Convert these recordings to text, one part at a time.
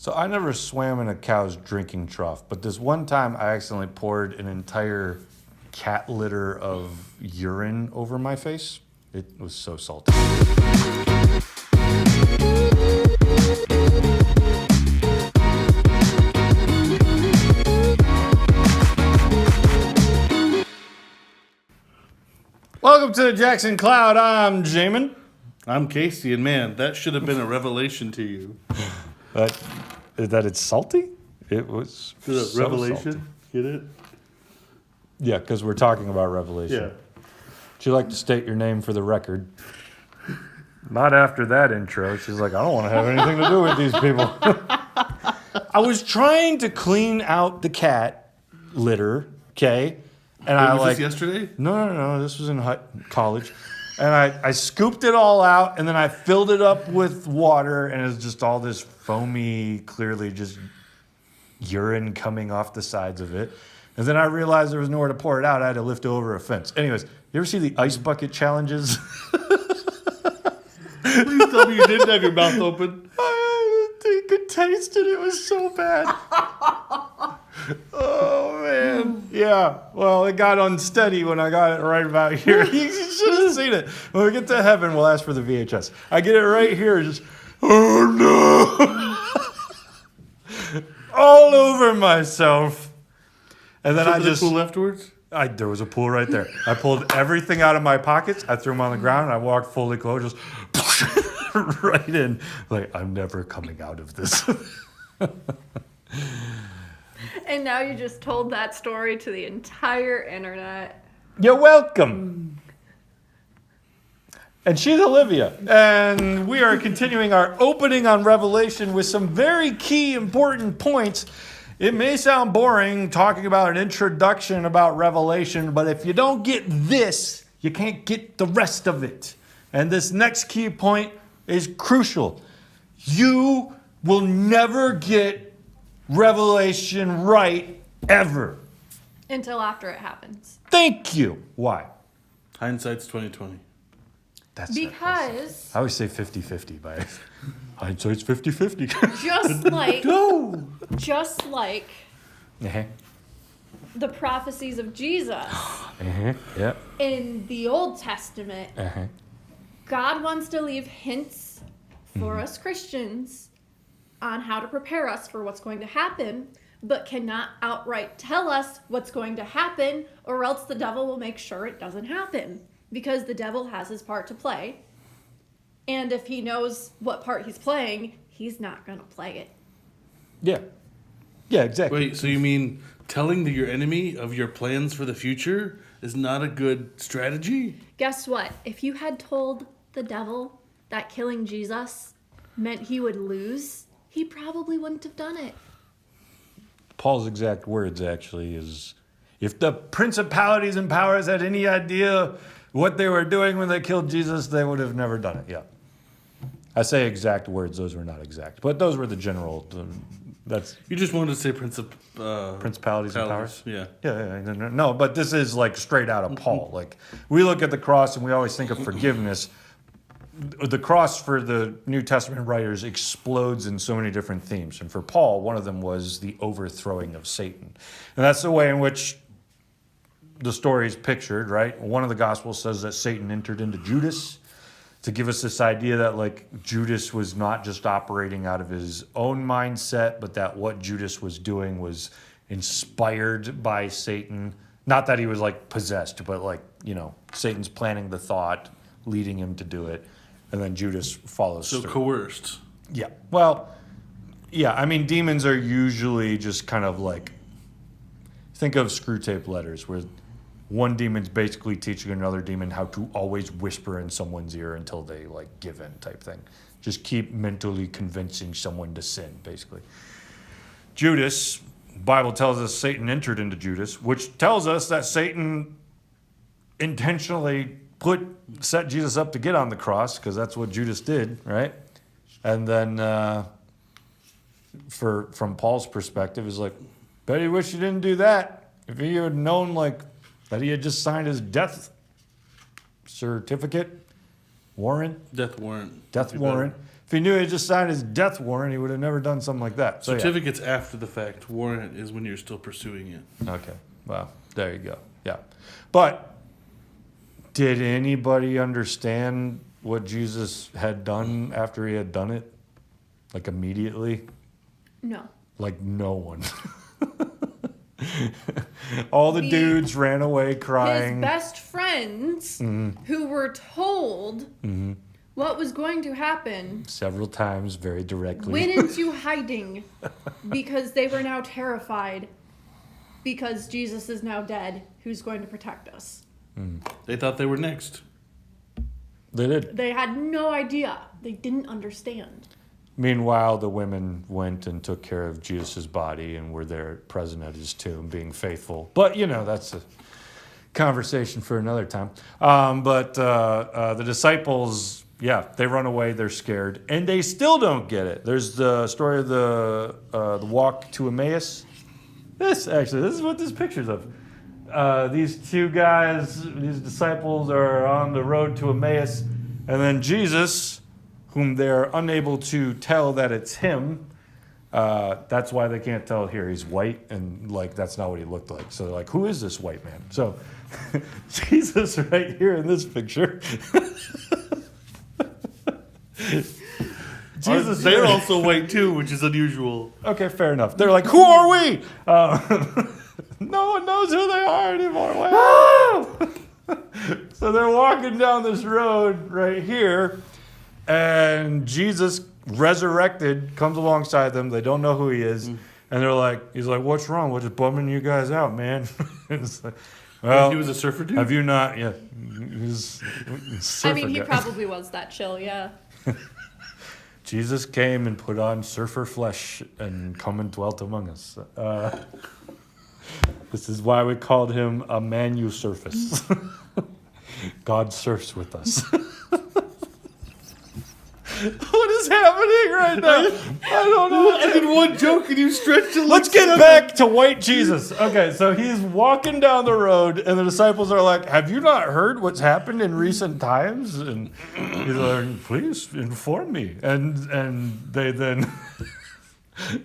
So I never swam in a cow's drinking trough, but this one time I accidentally poured an entire cat litter of urine over my face. It was so salty. Welcome to the Jackson Cloud. I'm Jamin. I'm Casey, and man, that should have been a revelation to you. That it's salty? It was The so revelation? salty. Get it? Yeah, because we're talking about Revelation. Yeah. Would you like to state your name for the record? Not after that intro. She's like, I don't want to have anything to do with these people. I was trying to clean out the cat litter, okay? And Was this yesterday? No. This was in college. And I scooped it all out, and then I filled it up with water, and it was just all this foamy, clearly just urine coming off the sides of it. And then I realized there was nowhere to pour it out. I had to lift it over a fence. Anyways, you ever see the ice bucket challenges? Please tell me you didn't have your mouth open. You could taste it. It was so bad. Oh, man. Yeah. Well, it got unsteady when I got it right about here. You should have seen it. When we get to heaven, we'll ask for the VHS. I get it right here. Just, oh, no. All over myself. And then I just... pool afterwards? There was a pool right there. I pulled everything out of my pockets. I threw them on the ground. And I walked fully clothed, just right in. Like, I'm never coming out of this. And now you just told that story to the entire internet. You're welcome. And she's Olivia. And we are continuing our opening on Revelation with some very key important points. It may sound boring talking about an introduction about Revelation, but if you don't get this, you can't get the rest of it. And this next key point is crucial. You will never get Revelation right, ever. Until after it happens. Thank you. Why? Hindsight's 2020. That's Because I always say 50-50, but hindsight's 50-50. just like Uh-huh. the prophecies of Jesus Uh-huh. Yeah. in the Old Testament, Uh-huh. God wants to leave hints for us Christians on how to prepare us for what's going to happen, but cannot outright tell us what's going to happen, or else the devil will make sure it doesn't happen. Because the devil has his part to play. And if he knows what part he's playing, he's not going to play it. Yeah. Yeah, exactly. Wait, so you mean telling your enemy of your plans for the future is not a good strategy? Guess what? If you had told the devil that killing Jesus meant he would lose, he probably wouldn't have done it. Paul's exact words, actually, is if the principalities and powers had any idea what they were doing when they killed Jesus, they would have never done it. Yeah. I say exact words. Those were not exact. But those were the general... That's You just wanted to say principalities and powers? Yeah. Yeah. No, but this is like straight out of Paul. Like, we look at the cross and we always think of forgiveness. The cross for the New Testament writers explodes in so many different themes. And for Paul, one of them was the overthrowing of Satan. And that's the way in which the story is pictured, right? One of the Gospels says that Satan entered into Judas to give us this idea that, like, Judas was not just operating out of his own mindset, but that what Judas was doing was inspired by Satan. Not that he was, like, possessed, but, like, Satan's planting the thought, leading him to do it. And then Judas follows So through. coerced. Yeah. Well, yeah, I mean, demons are usually just kind of like, think of screw tape letters where one demon's basically teaching another demon how to always whisper in someone's ear until they, like, give in type thing. Just keep mentally convincing someone to sin, basically. Judas, Bible tells us Satan entered into Judas, which tells us that Satan intentionally set Jesus up to get on the cross, because that's what Judas did, right? And then from Paul's perspective, is like, bet he wished he didn't do that. If he had known, like, that he had just signed his death certificate, warrant. Death warrant. Death warrant. If he knew he just signed his death warrant, he would have never done something like that. So, yeah. Certificate's after the fact. Warrant is when you're still pursuing it. Okay. Well, there you go. Yeah. But did anybody understand what Jesus had done after he had done it? Like immediately? No. Like no one. All the dudes ran away crying. His best friends, who were told what was going to happen, Several times, very directly. went into hiding because they were now terrified because Jesus is now dead. Who's going to protect us? They thought they were next. They did. They had no idea. They didn't understand. Meanwhile, the women went and took care of Jesus' body and were there present at his tomb, being faithful. But, that's a conversation for another time. But the disciples, they run away, they're scared, and they still don't get it. There's the story of the walk to Emmaus. This is what this picture's of. These two guys, these disciples, are on the road to Emmaus, and then Jesus, whom they're unable to tell that it's him, that's why they can't tell here. He's white, and that's not what he looked like. So they're like, who is this white man? So Jesus right here in this picture. Jesus, They're also white too, which is unusual. Okay, fair enough. They're like, who are we? No one knows who they are anymore. So they're walking down this road right here, and Jesus, resurrected, comes alongside them. They don't know who he is. And they're like, he's like, what's wrong? What's bumming you guys out, man? It's like, well, He was a surfer dude? have you not? Yeah. He's I mean, he guy. probably was that chill, yeah. Jesus came and put on surfer flesh and come and dwelt among us. This is why we called him a manu-surface. God surfs with us. What is happening right now? I don't know. I did one joke and you stretched it. Let's get back to white Jesus. Okay, so he's walking down the road, and the disciples are like, have you not heard what's happened in recent times? And he's like, please inform me. And they then...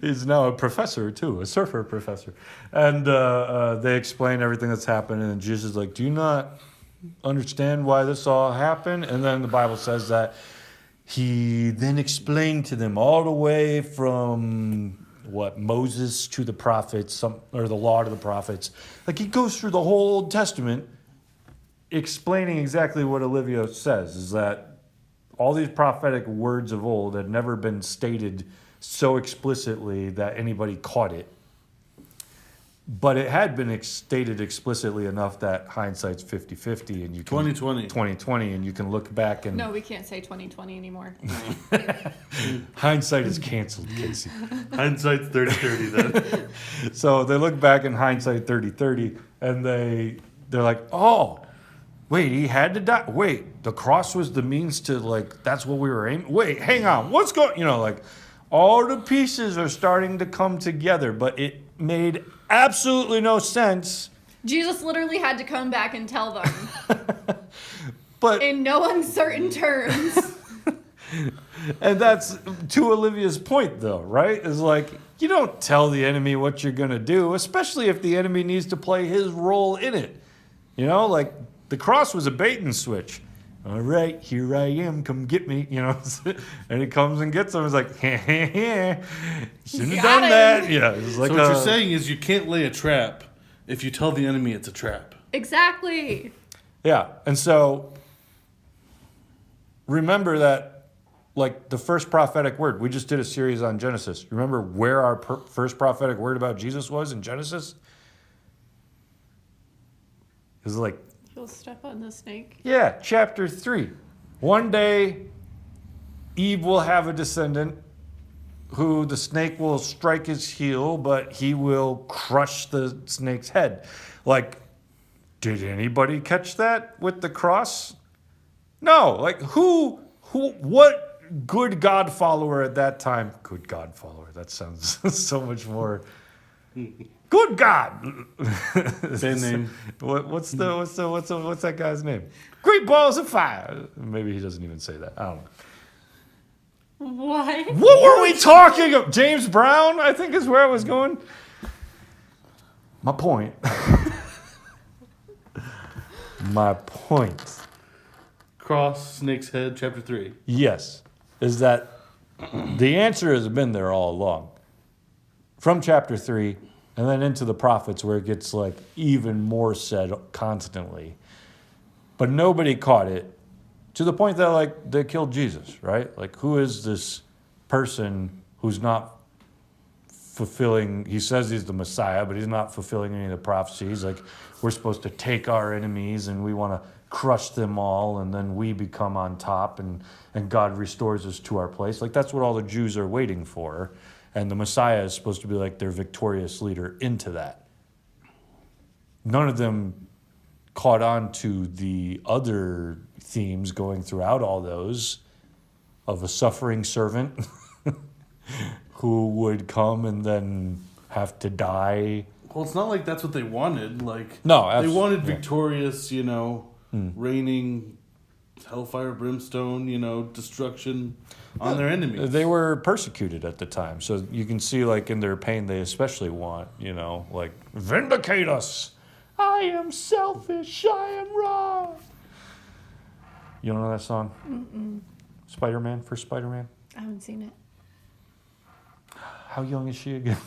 He's now a professor, too, a surfer professor. And they explain everything that's happened, and Jesus is like, do you not understand why this all happened? And then the Bible says that he then explained to them all the way from Moses to the prophets, or the law to the prophets. Like he goes through the whole Old Testament, explaining exactly what Olivia says, is that all these prophetic words of old had never been stated so explicitly that anybody caught it. But it had been stated explicitly enough that hindsight's 50-50, and you can 2020, and you can look back and No, we can't say 2020 anymore. hindsight is canceled, Casey. Hindsight's 30-30 then. So they look back in hindsight 30-30, and they're like, oh, wait, he had to die. Wait, the cross was the means to that's what we were aiming. Wait, hang on, what's going? All the pieces are starting to come together, but it made absolutely no sense. Jesus literally had to come back and tell them But in no uncertain terms. and that's to Olivia's point, though, right? Is you don't tell the enemy what you're gonna do, especially if the enemy needs to play his role in it. The cross was a bait and switch. All right, here I am, come get me, and he comes and gets him. He's like, shouldn't have done that. Yeah, it's like So what you're saying is you can't lay a trap if you tell the enemy it's a trap. Exactly. Yeah, and so remember that, the first prophetic word, we just did a series on Genesis. Remember where our first prophetic word about Jesus was in Genesis? It was He'll step on the snake. yeah, chapter 3. One day, Eve will have a descendant who the snake will strike his heel, but he will crush the snake's head. Did anybody catch that with the cross? No. What good God follower at that time? Good God follower. That sounds so much more. Good God. Same name. What's that guy's name? Great balls of fire. Maybe he doesn't even say that. I don't know. What? What were we talking about? James Brown, I think is where I was going. My point. My point. Cross, snake's head, chapter 3. Yes, is that the answer has been there all along. From chapter 3 and then into the prophets where it gets like even more said constantly. But nobody caught it to the point that like they killed Jesus, right? Like who is this person who's not fulfilling, he says he's the Messiah, but he's not fulfilling any of the prophecies. Like we're supposed to take our enemies and we want to crush them all and then we become on top and God restores us to our place. Like that's what all the Jews are waiting for. And the Messiah is supposed to be like their victorious leader into that. None of them caught on to the other themes going throughout all those of a suffering servant who would come and then have to die. Well, it's not like that's what they wanted. Like, No, they wanted yeah. victorious, reigning hellfire, brimstone, destruction on their enemies. They were persecuted at the time. So you can see like in their pain, they especially want, like vindicate us. I am selfish. I am wrong. You don't know that song? Mm-mm. Spider-Man, first Spider-Man? I haven't seen it. How young is she again?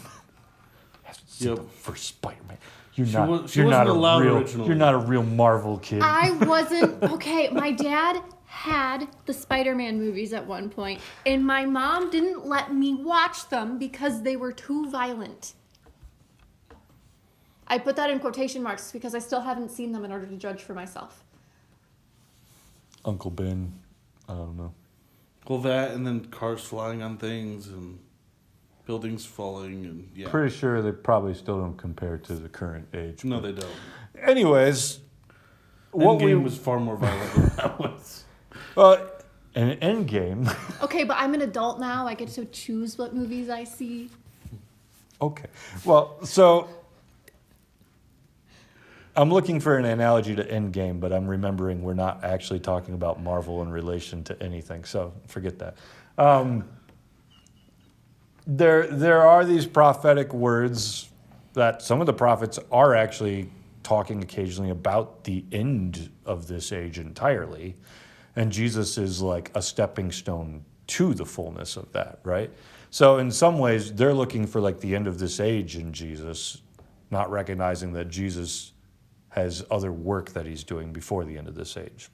Yep. First Spider-Man. You're She not. wa- she you're not wasn't allowed a real. originally. You're not a real Marvel kid. I wasn't okay. My dad had the Spider-Man movies at one point, and my mom didn't let me watch them because they were too violent. I put that in quotation marks because I still haven't seen them in order to judge for myself. Uncle Ben. I don't know. Well, that and then cars flying on things and buildings falling and yeah. Pretty sure they probably still don't compare to the current age. No, they don't. Anyways, what Endgame was far more violent than that was. an Endgame. Okay, but I'm an adult now. I get to choose what movies I see. Okay. Well, so I'm looking for an analogy to Endgame, but I'm remembering we're not actually talking about Marvel in relation to anything, so forget that. There are these prophetic words that some of the prophets are actually talking occasionally about the end of this age entirely, and Jesus is like a stepping stone to the fullness of that, right? So in some ways, they're looking for like the end of this age in Jesus, not recognizing that Jesus has other work that he's doing before the end of this age.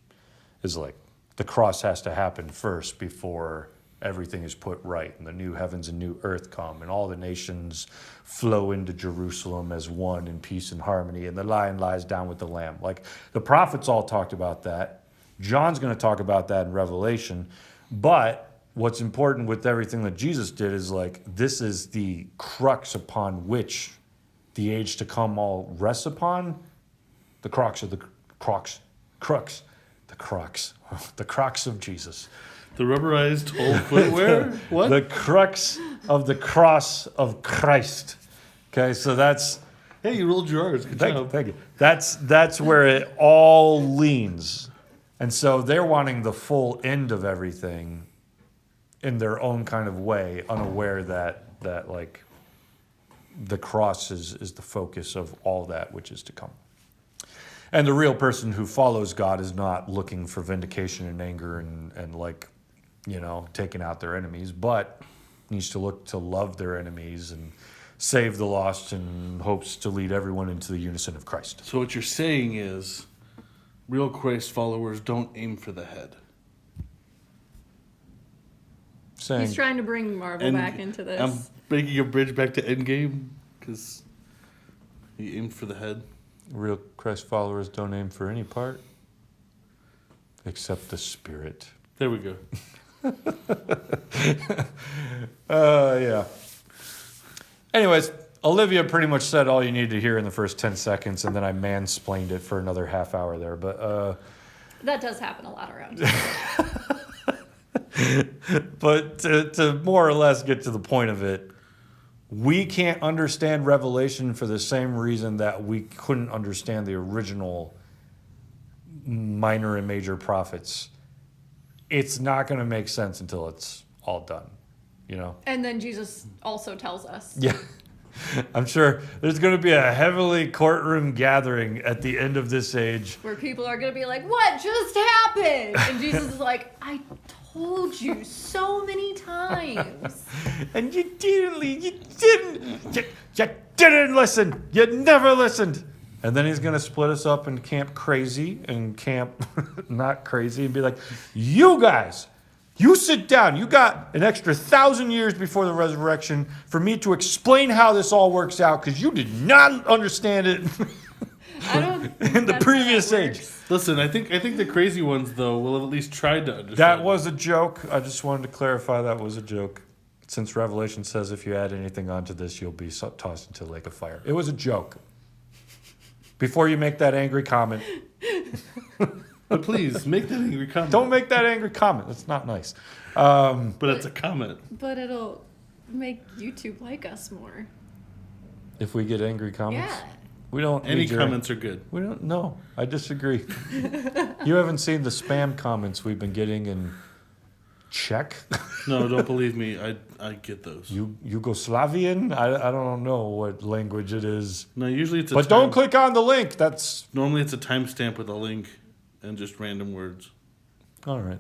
Is like the cross has to happen first before everything is put right and the new heavens and new earth come and all the nations flow into Jerusalem as one in peace and harmony and the lion lies down with the lamb. Like the prophets all talked about that. John's going to talk about that in Revelation. But what's important with everything that Jesus did is like this is the crux upon which the age to come all rests upon. The crux of the crux of Jesus. The rubberized whole footwear? What? The crux of the cross of Christ. Okay, so that's Hey, you rolled your R's. Good job. thank you. That's where it all leans. And so they're wanting the full end of everything in their own kind of way, unaware that like the cross is the focus of all that which is to come. And the real person who follows God is not looking for vindication and anger and like, taking out their enemies, but needs to look to love their enemies and save the lost and hopes to lead everyone into the unison of Christ. So what you're saying is real Christ followers don't aim for the head. Saying, He's trying to bring Marvel And back into this. I'm making a bridge back to Endgame because he aimed for the head. real Christ followers don't aim for any part except the Spirit. There we go. Yeah. Anyways, Olivia pretty much said all you needed to hear in the first 10 seconds, and then I mansplained it for another half hour there. But That does happen a lot around here. but to more or less get to the point of it, we can't understand Revelation for the same reason that we couldn't understand the original minor and major prophets. It's not going to make sense until it's all done, you know? And then Jesus also tells us. Yeah. I'm sure there's going to be a heavily courtroom gathering at the end of this age. Where people are going to be like, what just happened? And Jesus is like, I told you so many times. And you didn't listen. You never listened. And then he's going to split us up in Camp Crazy and Camp Not Crazy and be like, you guys, you sit down. You got an extra 1,000 years before the resurrection for me to explain how this all works out because you did not understand it I don't think in the that's how previous that age. works. Listen, I think the crazy ones though will have at least tried to understand. That was a joke. I just wanted to clarify that was a joke. Since Revelation says if you add anything onto this, you'll be tossed into the lake of fire. It was a joke. Before you make that angry comment, But please make that angry comment. don't make that angry comment. That's not nice. But it's a comment. But it'll make YouTube like us more. If we get angry comments, Yeah. we don't. Any need your- comments are good. We don't. No, I disagree. You haven't seen the spam comments we've been getting in Czech, No, don't believe me. I get those. Yugoslavian. I don't know what language it is. No, usually it's a But don't click on the link. That's Normally it's a timestamp with a link and just random words. all right.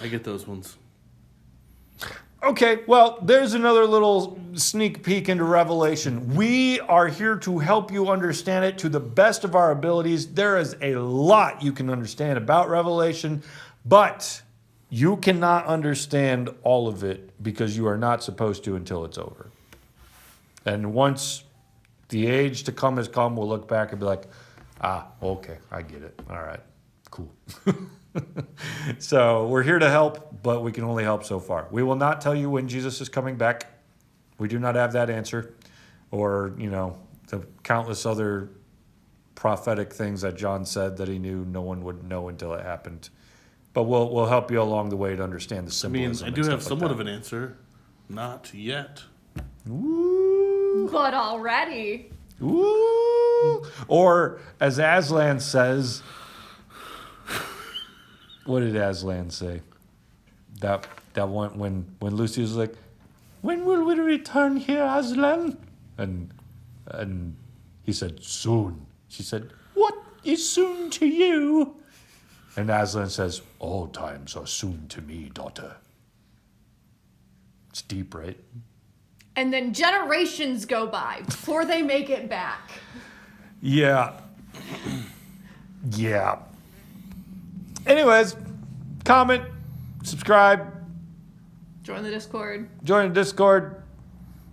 I get those ones. Okay, well, there's another little sneak peek into Revelation. We are here to help you understand it to the best of our abilities. There is a lot you can understand about Revelation, but you cannot understand all of it because you are not supposed to until it's over. And once the age to come has come, we'll look back and be like, okay, I get it. All right, cool. So we're here to help, but we can only help so far. We will not tell you when Jesus is coming back. We do not have that answer, or the countless other prophetic things that John said that he knew no one would know until it happened. But we'll help you along the way to understand the I mean, symbolism. I do have somewhat of an answer. Not yet. Ooh, But already. ooh. Or as Aslan says, what did Aslan say? That one when Lucy was like, "When will we return here, Aslan?" And he said, "Soon." She said, "What is soon to you?" And Aslan says, "All times are soon to me, daughter." It's deep, right? And then generations go by before they make it back. Yeah. Yeah. Anyways, comment, subscribe, Join the Discord. join the Discord,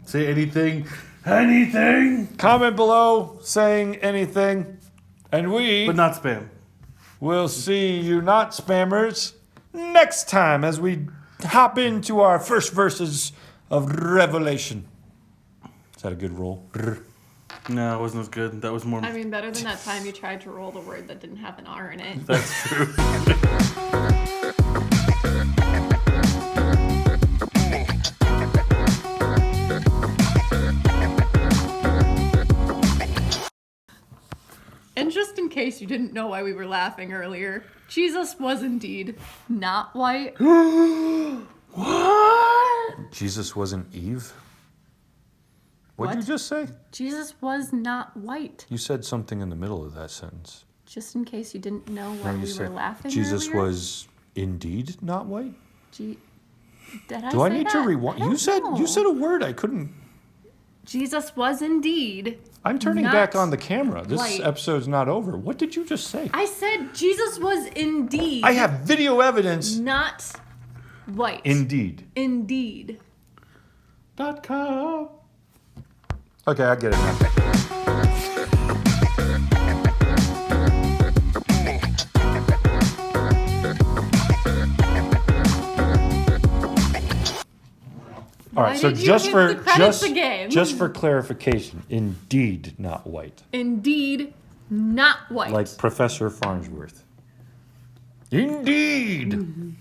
Say anything. Anything. comment below saying anything, and we But not spam. will see you not spammers next time as we hop into our first verses of Revelation. Is that a good roll? No, it wasn't as good. That was more. I mean, better than that time you tried to roll the word that didn't have an R in it. That's true. And just in case you didn't know why we were laughing earlier, Jesus was indeed not white. What? Jesus wasn't Eve? What'd What? you just say? Jesus was not white. You said something in the middle of that sentence. Just in case you didn't know why No, you we said were laughing Jesus earlier. was indeed not white? Did I Do I say need that? to rewind? I You don't said know. you said a word I couldn't. Jesus was indeed. I'm turning not back on the camera. This white. episode's not over. What did you just say? I said Jesus was indeed. I have video evidence. not white. Indeed. Indeed. .com. Okay, I get it now. All Why right, so did you just hit for the credits again? just for clarification, indeed not white, Indeed, not white. like Professor Farnsworth. Indeed.